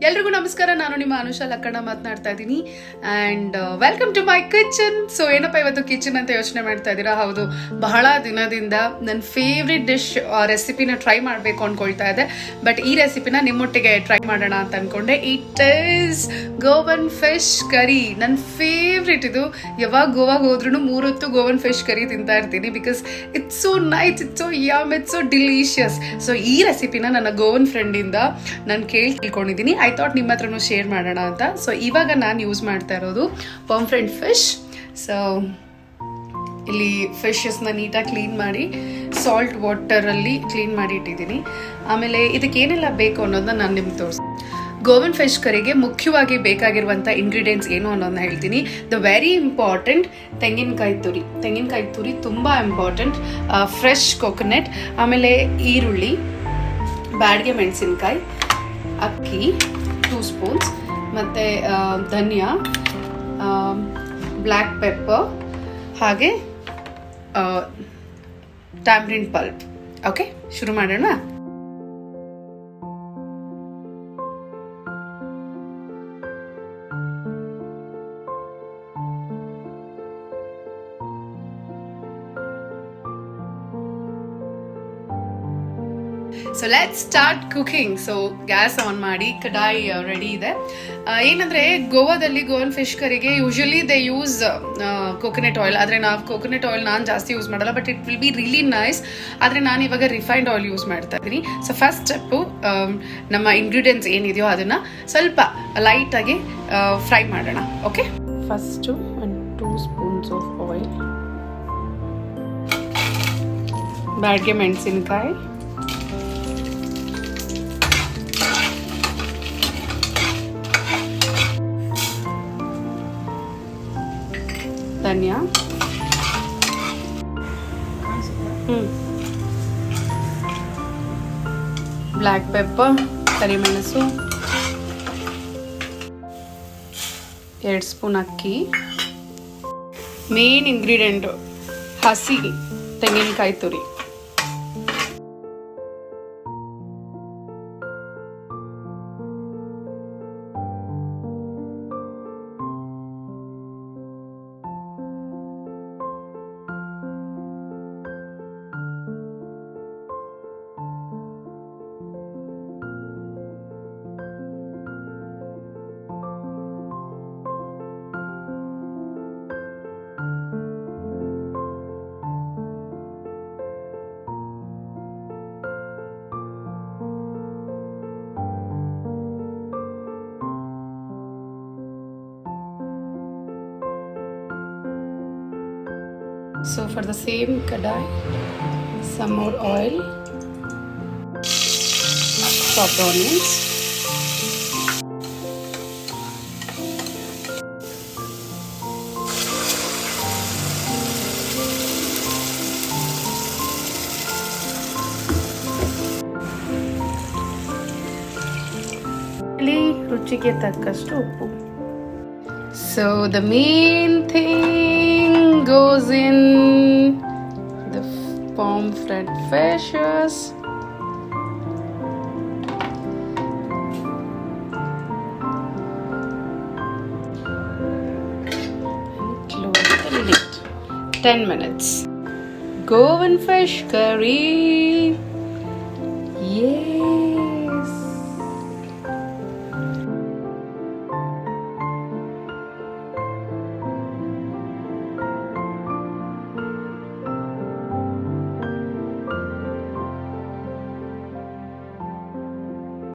ಎಲ್ರಿಗೂ ನಮಸ್ಕಾರ. ನಾನು ನಿಮ್ಮ ಅನುಷಾ ಲಕ್ಕಣ್ಣ ಮಾತನಾಡ್ತಾ ಇದ್ದೀನಿ and welcome to my kitchen. So ಏನಪ್ಪ ಇವತ್ತು ಕಿಚನ್ ಅಂತ ಯೋಚನೆ ಮಾಡ್ತಾ ಇದ್ದೀರಾ? ಹೌದು, ಬಹಳ ದಿನದಿಂದ ನನ್ನ ಫೇವ್ರೆಟ್ ಡಿಶ್ ರೆಸಿಪಿನ ಟ್ರೈ ಮಾಡಬೇಕು ಅಂದ್ಕೊಳ್ತಾ ಇದ್ದೆ. ಬಟ್ ಈ ರೆಸಿಪಿನ ನಿಮ್ಮೊಟ್ಟಿಗೆ ಟ್ರೈ ಮಾಡೋಣ ಅಂತ ಅಂದ್ಕೊಂಡೆ. It is Govan fish curry. ನನ್ನ ಫೇವ್ರೆಟ್ ಇದು. ಯಾವಾಗ ಗೋವಾಗ ಹೋದ್ರೂ 3 ಹೊತ್ತು ಗೋವನ್ ಫಿಶ್ ಕರಿ ತಿಂತಾ ಇರ್ತೀನಿ. Because it's so nice, it's so yum, it's so delicious. So ಈ ರೆಸಿಪಿನ ನನ್ನ ಗೋವನ್ ಫ್ರೆಂಡಿಂದ ನಾನು ತಿಳ್ಕೊಂಡಿದ್ದೀನಿ. ಐ ಥಾಟ್ ನಿಮ್ಮ ಹತ್ರನೂ ಶೇರ್ ಮಾಡೋಣ ಅಂತ. ಸೊ ಇವಾಗ ನಾನು ಯೂಸ್ ಮಾಡ್ತಾ ಇರೋದು ಪಂಫ್ರೆಂಟ್ ಫಿಶ್. ಸೊ ಇಲ್ಲಿ ಫಿಶಸ್ನ ನೀಟಾಗಿ ಕ್ಲೀನ್ ಮಾಡಿ ಸಾಲ್ಟ್ ವಾಟರಲ್ಲಿ ಕ್ಲೀನ್ ಮಾಡಿ ಇಟ್ಟಿದ್ದೀನಿ. ಆಮೇಲೆ ಇದಕ್ಕೆ ಏನೆಲ್ಲ ಬೇಕು ಅನ್ನೋದನ್ನ ನಾನು ನಿಮ್ಗೆ ತೋರಿಸ್ತೀನಿ. ಗೋವನ್ ಫಿಶ್ ಕರಿಗೆ ಮುಖ್ಯವಾಗಿ ಬೇಕಾಗಿರುವಂಥ ಇಂಗ್ರೀಡಿಯೆಂಟ್ಸ್ ಏನು ಅನ್ನೋದನ್ನ ಹೇಳ್ತೀನಿ. ದ ವೆರಿ ಇಂಪಾರ್ಟೆಂಟ್ ತೆಂಗಿನಕಾಯಿ ತುರಿ ತುಂಬ ಇಂಪಾರ್ಟೆಂಟ್. ಫ್ರೆಶ್ ಕೊಕೊನಟ್, ಆಮೇಲೆ ಈರುಳ್ಳಿ, ಬ್ಯಾಡಗೆ ಮೆಣಸಿನ್ಕಾಯಿ, ಅಕ್ಕಿ 2 ಸ್ಪೂನ್ಸ್, ಮತ್ತು ಧನಿಯಾ, ಬ್ಲ್ಯಾಕ್ ಪೆಪ್ಪರ್, ಹಾಗೆ ಟ್ಯಾಮ್ರಿಂಡ್ ಪಲ್ಪ್. ಓಕೆ, ಶುರು ಮಾಡೋಣ. So let's start cooking. So gas on ಮಾಡಿ, ಕಡಾಯಿ ರೆಡಿ ಇದೆ. ಏನಂದ್ರೆ ಗೋವಾದಲ್ಲಿ ಗೋವನ್ ಫಿಶ್ ಕರಿಗೆ usually they use coconut oil. ಆದರೆ ನಾವು ಕೋಕೋನಟ್ ಆಯಿಲ್ ನಾನು ಜಾಸ್ತಿ ಯೂಸ್ ಮಾಡಲ್ಲ, but it will be really nice. ಆದರೆ ನಾನು ಇವಾಗ ರಿಫೈನ್ಡ್ ಆಯಿಲ್ ಯೂಸ್ ಮಾಡ್ತಾ ಇದ್ದೀನಿ. ಸೊ ಫಸ್ಟ್ ಸ್ಟೆಪ್ಪು, ನಮ್ಮ ಇಂಗ್ರೀಡಿಯೆಂಟ್ಸ್ ಏನಿದೆಯೋ ಅದನ್ನು ಸ್ವಲ್ಪ ಲೈಟಾಗಿ ಫ್ರೈ ಮಾಡೋಣ. Okay, first 2 spoons of oil, ಬ್ಯಾಡಗೆ ಮೆಣಸಿನ್ಕಾಯಿ, ಧನಿಯಾ, ಬ್ಲ್ಯಾಕ್ ಪೆಪ್ಪರ್, ಕರಿಮೆಣಸು, 2 ಸ್ಪೂನ್ ಅಕ್ಕಿ, ಮೇನ್ ಇಂಗ್ರೀಡಿಯೆಂಟು ಹಸಿ ತೆಂಗಿನಕಾಯಿ ತುರಿ, So for the same kadai, some more oil, chopped onions, ರುಚಿಗೆ ತಕ್ಕಷ್ಟು ಉಪ್ಪು. So the main thing goes in the pomfret fishes. Close the lid. 10 minutes. Goan fish curry.